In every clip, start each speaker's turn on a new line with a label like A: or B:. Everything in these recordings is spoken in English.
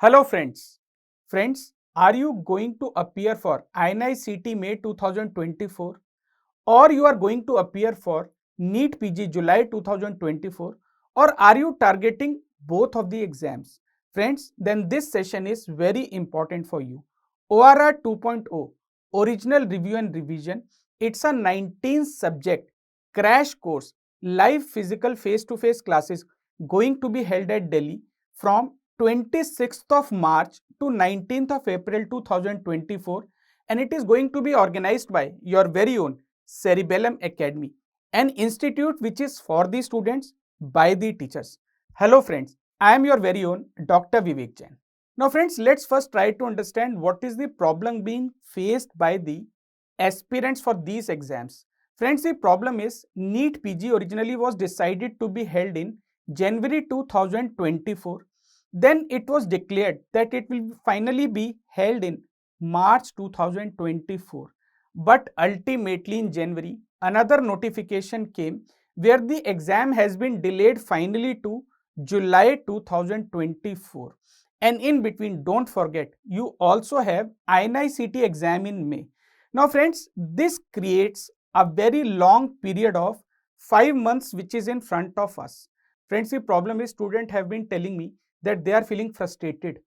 A: Hello friends. Friends, are you going to appear for INI-CT May 2024 or you are going to appear for NEET PG July 2024 or are you targeting both of the exams? Friends, then this session is very important for you. ORR 2.0 Original Review and Revision. It's a 19 subject crash course live physical face-to-face classes going to be held at Delhi from 26th of March to 19th of April 2024, and it is going to be organized by your very own Cerebellum Academy, an institute which is for the students by the teachers. Hello friends, I am your very own Dr. Vivek Jain. Now friends, let's first try to understand what is the problem being faced by the aspirants for these exams. Friends, the problem is NEET PG originally was decided to be held in January 2024. Then it was declared that it will finally be held in March 2024. But ultimately in January, another notification came where the exam has been delayed finally to July 2024. And in between, don't forget, you also have INI-CT exam in May. Now friends, this creates a very long period of 5 months which is in front of us. Friends, the problem is students have been telling me that they are feeling frustrated.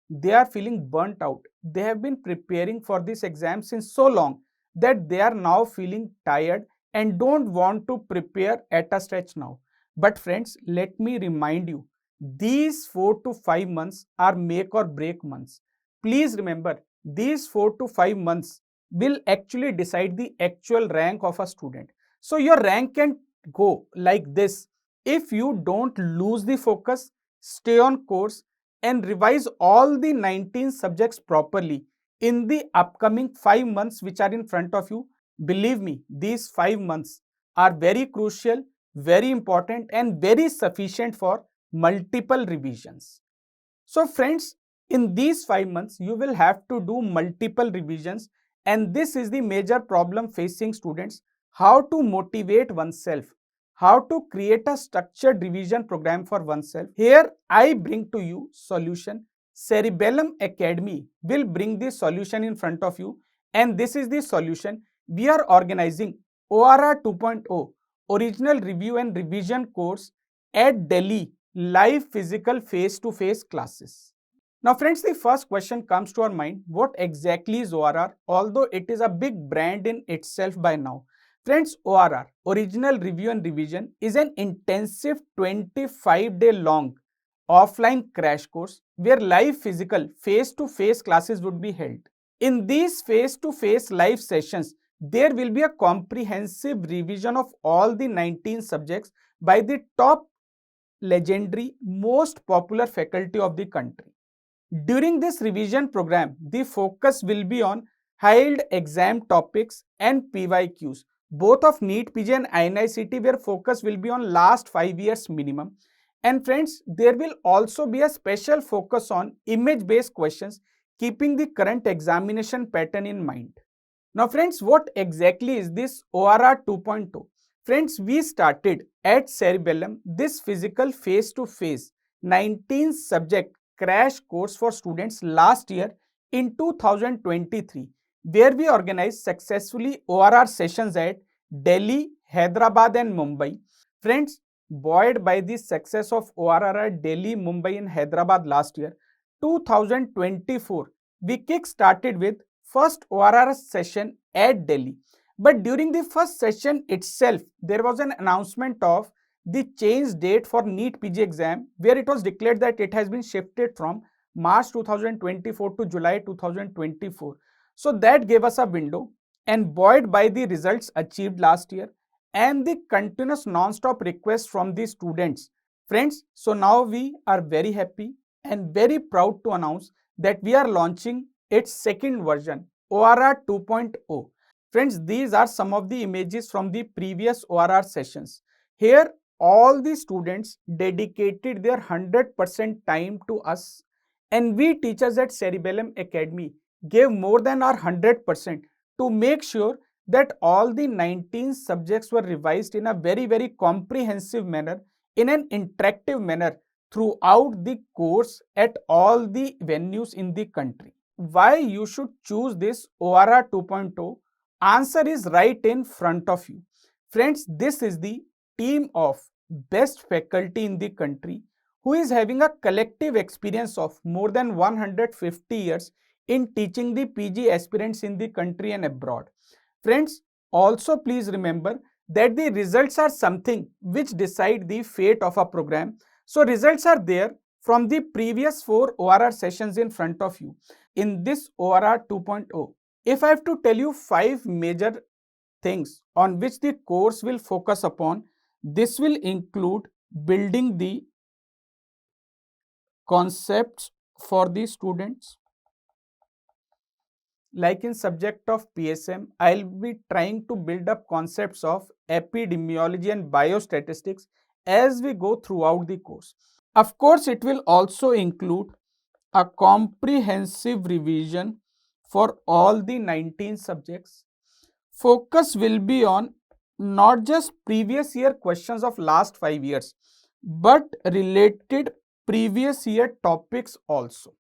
A: They are feeling burnt out. They have been preparing for this exam since so long that they are now feeling tired and don't want to prepare at a stretch now. But friends, let me remind you, these 4 to 5 months are make or break months. Please remember, these 4 to 5 months will actually decide the actual rank of a student. So your rank can go like this if you don't lose the focus, stay on course, and revise all the 19 subjects properly in the upcoming 5 months which are in front of you. Believe me, these 5 months are very crucial, very important, and very sufficient for multiple revisions. So friends, in these 5 months, you will have to do multiple revisions, and this is the major problem facing students: how to motivate oneself, how to create a structured revision program for oneself. Here I bring to you solution. Cerebellum Academy will bring this solution in front of you, and this is the solution. We are organizing ORR 2.0 Original Review and Revision course at Delhi live physical face-to-face classes. Now friends, the first question comes to our mind: what exactly is ORR? Although it is a big brand in itself by now. Friends, ORR, Original Review and Revision, is an intensive 25-day long offline crash course where live physical face-to-face classes would be held. In these face-to-face live sessions, there will be a comprehensive revision of all the 19 subjects by the top legendary, most popular faculty of the country. During this revision program, the focus will be on held exam topics and PYQs, both of NEET PG and INI-CT, where focus will be on last 5 years minimum. And friends, there will also be a special focus on image-based questions, keeping the current examination pattern in mind. Now friends, what exactly is this ORR 2.0? Friends, we started at Cerebellum this physical face-to-face 19 subject crash course for students last year in 2023, where we organized successfully ORR sessions at Delhi, Hyderabad and Mumbai. Friends, buoyed by the success of ORR at Delhi, Mumbai and Hyderabad last year, 2024, we kick-started with first ORR session at Delhi. But during the first session itself, there was an announcement of the change date for NEET PG exam, where it was declared that it has been shifted from March 2024 to July 2024. So that gave us a window, and buoyed by the results achieved last year and the continuous non-stop requests from the students. Friends, so now we are very happy and very proud to announce that we are launching its second version, ORR 2.0. Friends, these are some of the images from the previous ORR sessions. Here, all the students dedicated their 100% time to us, and we teachers at Cerebellum Academy gave more than our 100% to make sure that all the 19 subjects were revised in a very comprehensive manner, in an interactive manner throughout the course at all the venues in the country. Why you should choose this ORR 2.0? Answer is right in front of you. Friends, this is the team of best faculty in the country who is having a collective experience of more than 150 years in teaching the PG aspirants in the country and abroad. Friends, also please remember that the results are something which decide the fate of a program. So results are there from the previous 4 ORR sessions in front of you. In this ORR 2.0, if I have to tell you 5 major things on which the course will focus upon, this will include building the concepts for the students. Like in subject of PSM, I'll be trying to build up concepts of epidemiology and biostatistics as we go throughout the course. Of course, it will also include a comprehensive revision for all the 19 subjects. Focus will be on not just previous year questions of last 5 years, but related previous year topics also.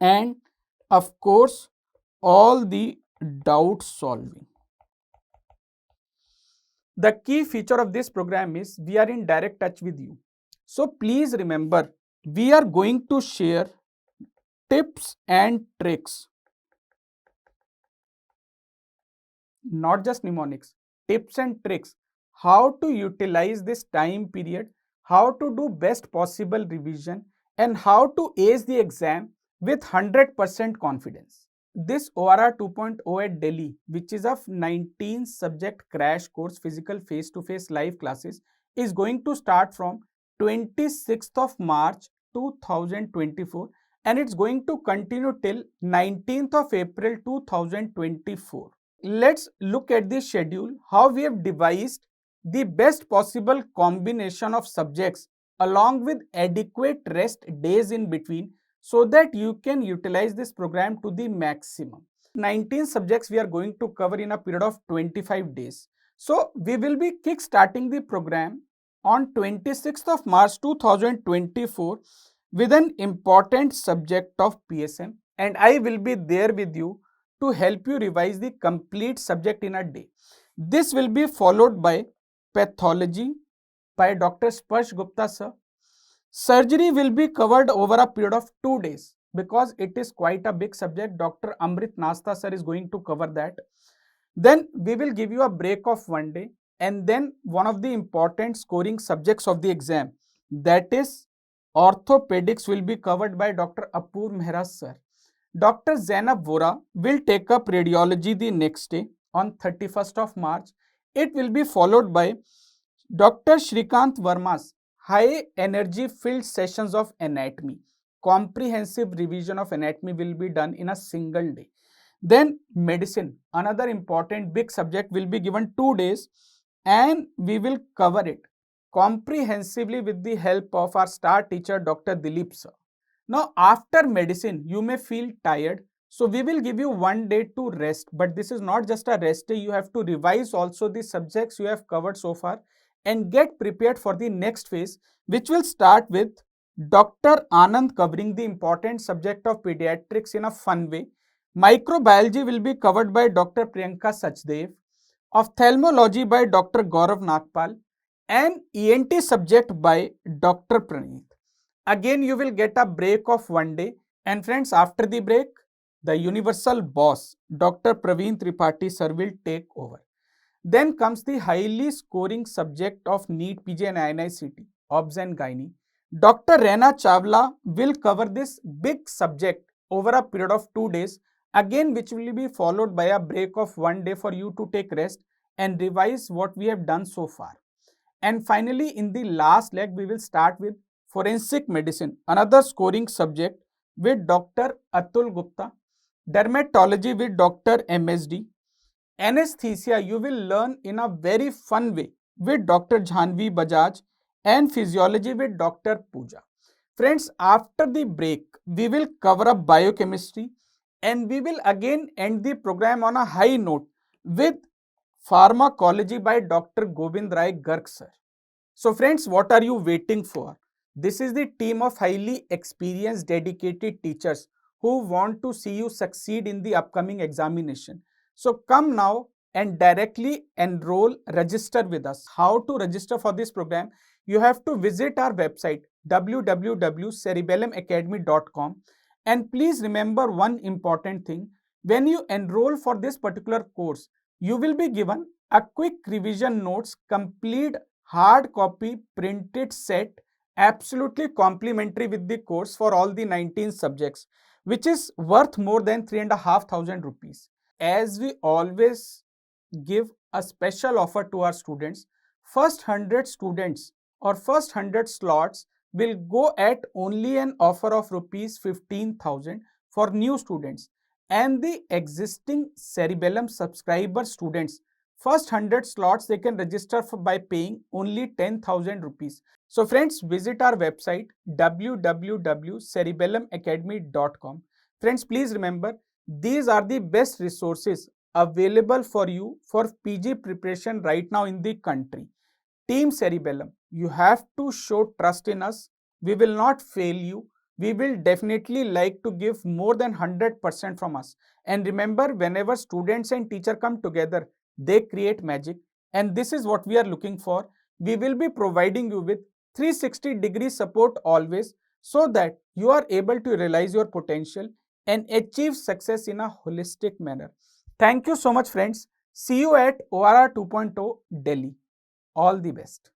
A: And of course, all the doubt solving. The key feature of this program is we are in direct touch with you. So please remember, we are going to share tips and tricks, not just mnemonics, tips and tricks, how to utilize this time period, how to do best possible revision, and how to ace the exam with 100% confidence. This ORR 2.0 at Delhi, which is of 19 subject crash course physical face-to-face live classes, is going to start from 26th of March 2024 and it's going to continue till 19th of April 2024. Let's look at the schedule, how we have devised the best possible combination of subjects along with adequate rest days in between so that you can utilize this program to the maximum. 19 subjects we are going to cover in a period of 25 days. So we will be kick-starting the program on 26th of March 2024 with an important subject of PSM, and I will be there with you to help you revise the complete subject in a day. This will be followed by pathology by Dr. Sparsh Gupta sir. Surgery will be covered over a period of 2 days because it is quite a big subject. Dr. Amrit Nasta sir is going to cover that. Then we will give you a break of 1 day, and then one of the important scoring subjects of the exam, that is orthopedics, will be covered by Dr. Apoor Mehra sir. Dr. Zainab Vora will take up radiology the next day on 31st of March. It will be followed by Dr. Shrikant Verma's high energy filled sessions of anatomy. Comprehensive revision of anatomy will be done in a single day. Then medicine, another important big subject, will be given 2 days and we will cover it comprehensively with the help of our star teacher Dr. Dilip sir. Now after medicine you may feel tired, so we will give you 1 day to rest, but this is not just a rest day, you have to revise also the subjects you have covered so far and get prepared for the next phase, which will start with Dr. Anand covering the important subject of pediatrics in a fun way. Microbiology will be covered by Dr. Priyanka Sachdev, ophthalmology by Dr. Gaurav Nagpal, and ENT subject by Dr. Praneeth. Again, you will get a break of 1 day, and friends, after the break, the universal boss, Dr. Praveen Tripathi sir, will take over. Then comes the highly scoring subject of NEET PG and INI-CT, OBS and Gynae. Dr. Reena Chawla will cover this big subject over a period of 2 days, again which will be followed by a break of 1 day for you to take rest and revise what we have done so far. And finally, in the last leg, we will start with forensic medicine, another scoring subject with Dr. Atul Gupta, dermatology with Dr. MSD, anesthesia you will learn in a very fun way with Dr. Jhanvi Bajaj, and physiology with Dr. Pooja. Friends, after the break, we will cover up biochemistry and we will again end the program on a high note with pharmacology by Dr. Govind Rai Garg sir. So friends, what are you waiting for? This is the team of highly experienced, dedicated teachers who want to see you succeed in the upcoming examination. So come now and directly enroll, register with us. How to register for this program? You have to visit our website www.cerebellumacademy.com, and please remember one important thing. When you enroll for this particular course, you will be given a quick revision notes, complete hard copy printed set, absolutely complimentary with the course for all the 19 subjects, which is worth more than 3,500 rupees. As we always give a special offer to our students, first 100 students or first 100 slots will go at only an offer of rupees 15,000 for new students, and the existing Cerebellum subscriber students, first 100 slots they can register by paying only 10,000 rupees. So friends, visit our website www.cerebellumacademy.com. Friends, please remember, these are the best resources available for you for PG preparation right now in the country. Team Cerebellum, you have to show trust in us. We will not fail you. We will definitely like to give more than 100% from us. And remember, whenever students and teacher come together, they create magic. And this is what we are looking for. We will be providing you with 360-degree support always, so that you are able to realize your potential and achieve success in a holistic manner. Thank you so much, friends. See you at ORR 2.0 Delhi. All the best.